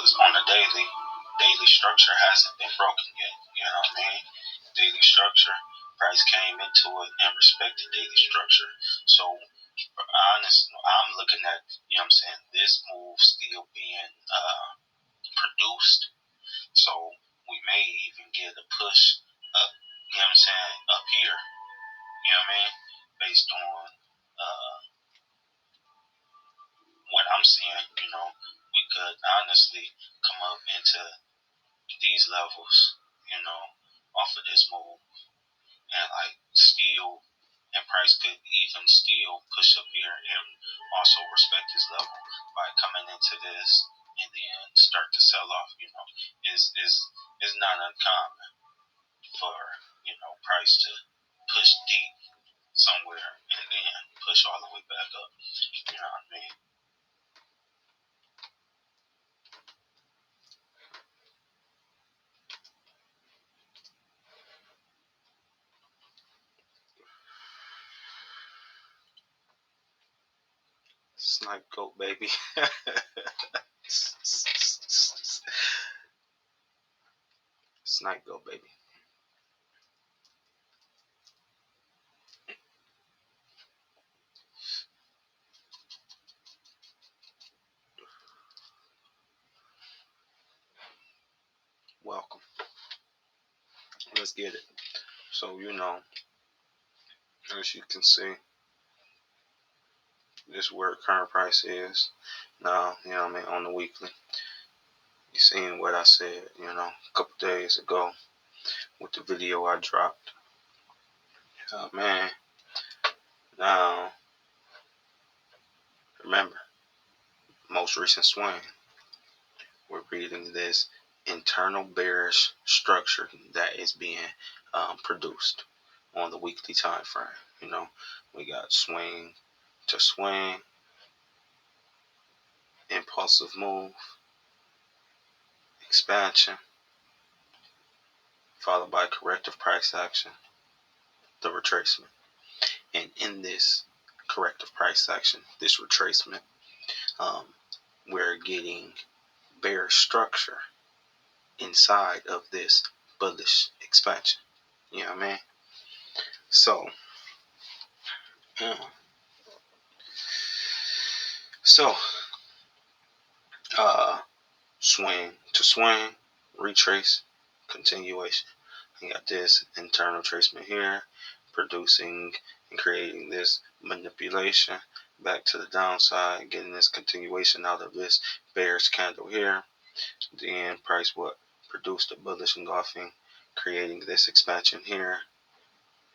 because on the daily structure hasn't been broken yet. You know what I mean? Daily structure, price came into it and respected daily structure. So honestly, I'm looking at, you know what I'm saying, this move still being produced. So we may even get a push up, you know what I'm saying, up here. You know what I mean? Based on what I'm seeing, we could honestly come up into these levels, off of this move, and like still, and price could even still push up here and also respect this level by coming into this and then start to sell off. Is not uncommon for price to push deep somewhere and then push all the way back up. You know what I mean? SnipeGoat, baby. SnipeGoat, baby. Welcome. Let's get it. So, as you can see, this is where current price is now, on the weekly. You seen what I said, a couple days ago with the video I dropped. Man, now, remember, most recent swing, we're reading this internal bearish structure that is being produced on the weekly time frame. We got swing to swing, impulsive move, expansion, followed by corrective price action, the retracement. And in this corrective price action, this retracement, we're getting bearish structure inside of this bullish expansion. You know what I mean? So, swing to swing, retrace, continuation. You got this internal tracement here, producing and creating this manipulation back to the downside, getting this continuation out of this bearish candle here. Then price produced a bullish engulfing, creating this expansion here,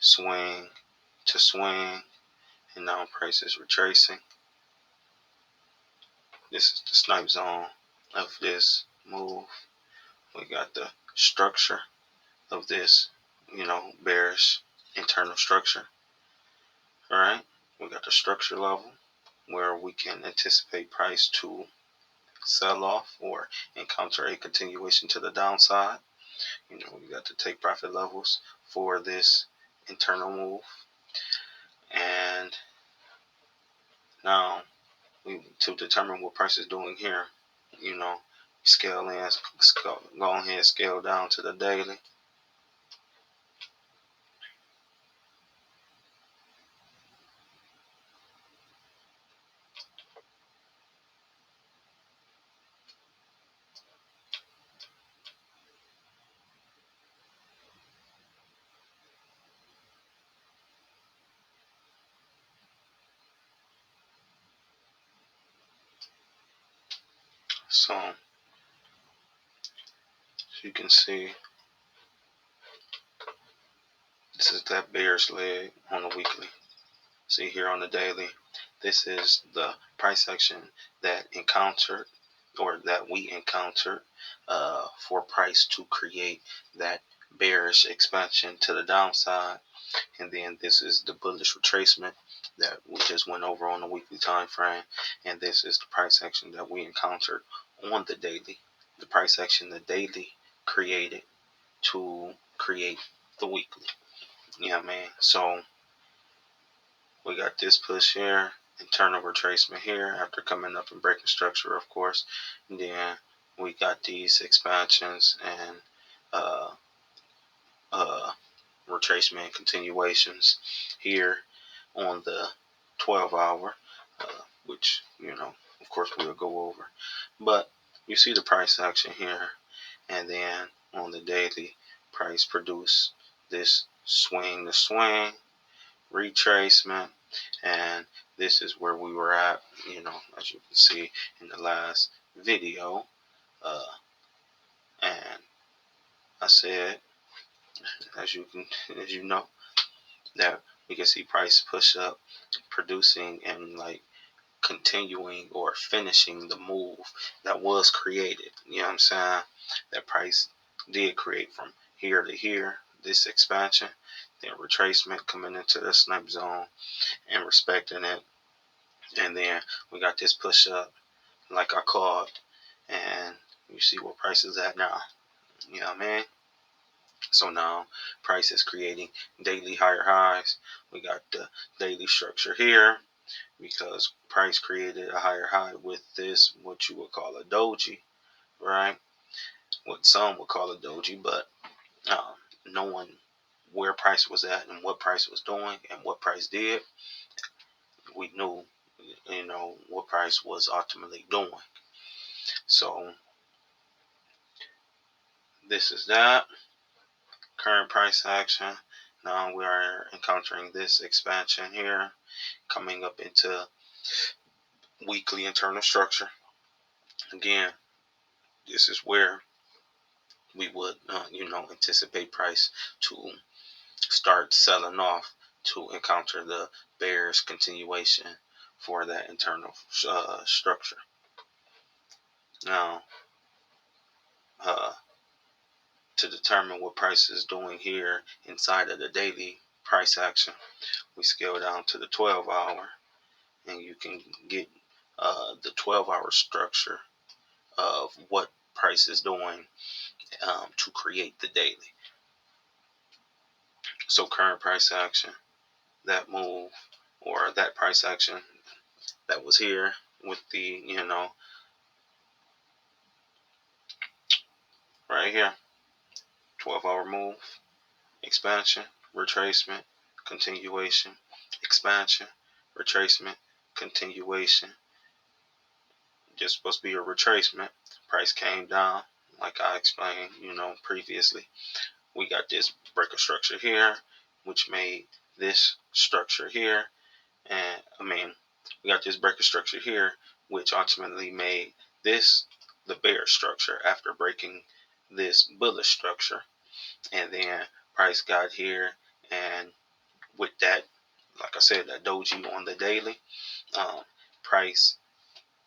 swing to swing, and now price is retracing. This is the snipe zone of this move. We got the structure of this, bearish internal structure. All right, we got the structure level where we can anticipate price to sell off or encounter a continuation to the downside. We got the take profit levels for this internal move. And now, to determine what price is doing here, scale in, go ahead, scale down to the daily. So, as you can see, this is that bearish leg on the weekly. See here on the daily, this is the price action that we encountered for price to create that bearish expansion to the downside. And then this is the bullish retracement that we just went over on the weekly time frame. And this is the price action that we encountered on the daily. The price action the daily created to create the weekly. You know what I mean? So we got this push here, internal retracement here after coming up and breaking structure, of course. And then we got these expansions and retracement continuations here on the 12-hour, which, of course, we'll go over. But you see the price action here, and then on the daily, price produce this swing to swing retracement, and this is where we were at, as you can see in the last video. And I said, as you know, that we can see price push up, producing and like continuing or finishing the move that was created. You know what I'm saying? That price did create from here to here, this expansion, then retracement coming into the snipe zone and respecting it. And then we got this push up, like I called, and you see where price is at now. You know what I mean? So now price is creating daily higher highs. We got the daily structure here because price created a higher high with this, what you would call a doji, right? What some would call a doji, but knowing where price was at and what price was doing and what price did, we knew, what price was ultimately doing. So this is that current price action. Now we are encountering this expansion here, coming up into weekly internal structure. Again, this is where we would, anticipate price to start selling off to encounter the bearish continuation for that internal structure. Now, to determine what price is doing here inside of the daily price action, we scale down to the 12-hour, and you can get the 12-hour structure of what price is doing to create the daily. So current price action, that move or that price action that was here with the, right here, 12-hour move, expansion, retracement, continuation, expansion, retracement, continuation. Just supposed to be a retracement. Price came down, like I explained, previously. We got this breaker structure here, which made this structure here. And we got this breaker structure here, which ultimately made this the bear structure after breaking this bullish structure. And then price got here, and with that, like I said, that doji on the daily, price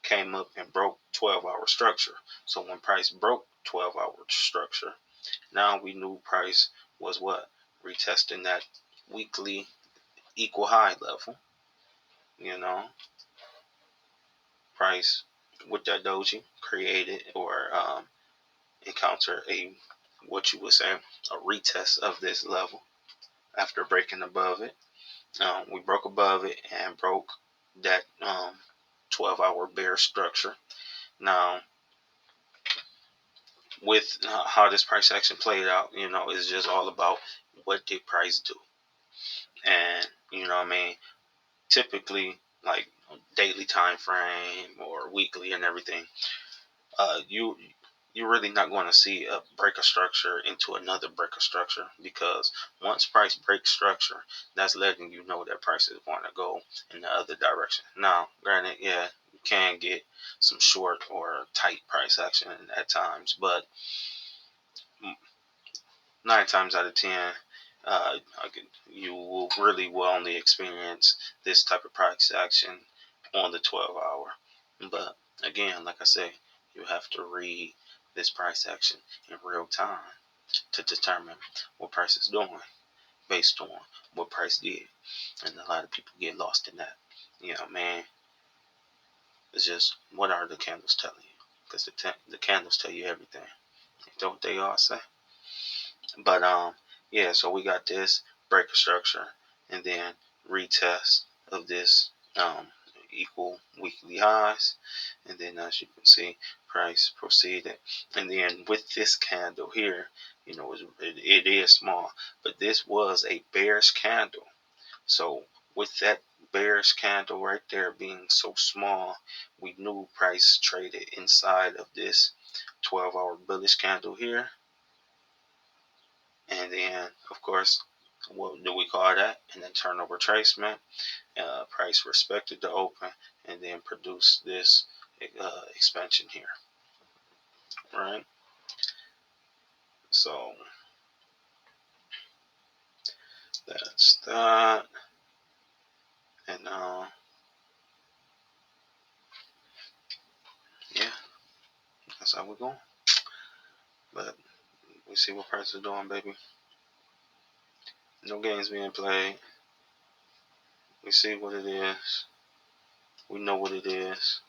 came up and broke 12-hour structure. So when price broke 12-hour structure, now we knew price was what? Retesting that weekly equal high level. Price with that doji created or encounter what you would say, a retest of this level after breaking above it. We broke above it and broke that 12-hour bear structure. Now, with how this price action played out, it's just all about what did price do. And, typically, like daily time frame or weekly and everything, you're really not going to see a breaker structure into another breaker structure, because once price breaks structure, that's letting you know that price is going to go in the other direction. Now, granted, yeah, you can get some short or tight price action at times, but 9 times out of 10, you will only experience this type of price action on the 12-hour. But again, like I say, you have to read this price action in real time to determine what price is doing based on what price did. And a lot of people get lost in that. It's just, what are the candles telling you? Because the candles tell you everything. Don't they all say? But yeah, so we got this breaker structure and then retest of this equal weekly highs, and then as you can see, price proceeded. And then with this candle here, it is small, but this was a bearish candle. So with that bearish candle right there being so small, we knew price traded inside of this 12-hour bullish candle here. And then, of course, what do we call that? And then turnover tracement. Price respected the open and then produced this expansion here, right? So that's that. And yeah, that's how we're going. But we see what price is doing, baby. No games being played. We see what it is. We know what it is.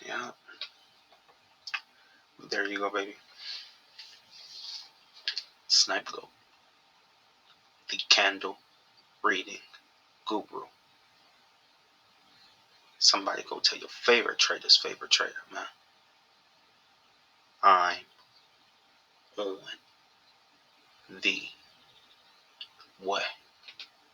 Yeah. There you go, baby. SnipeGoat, the candle reading guru. Somebody go tell your favorite trader's favorite trader, man. I'm on the way.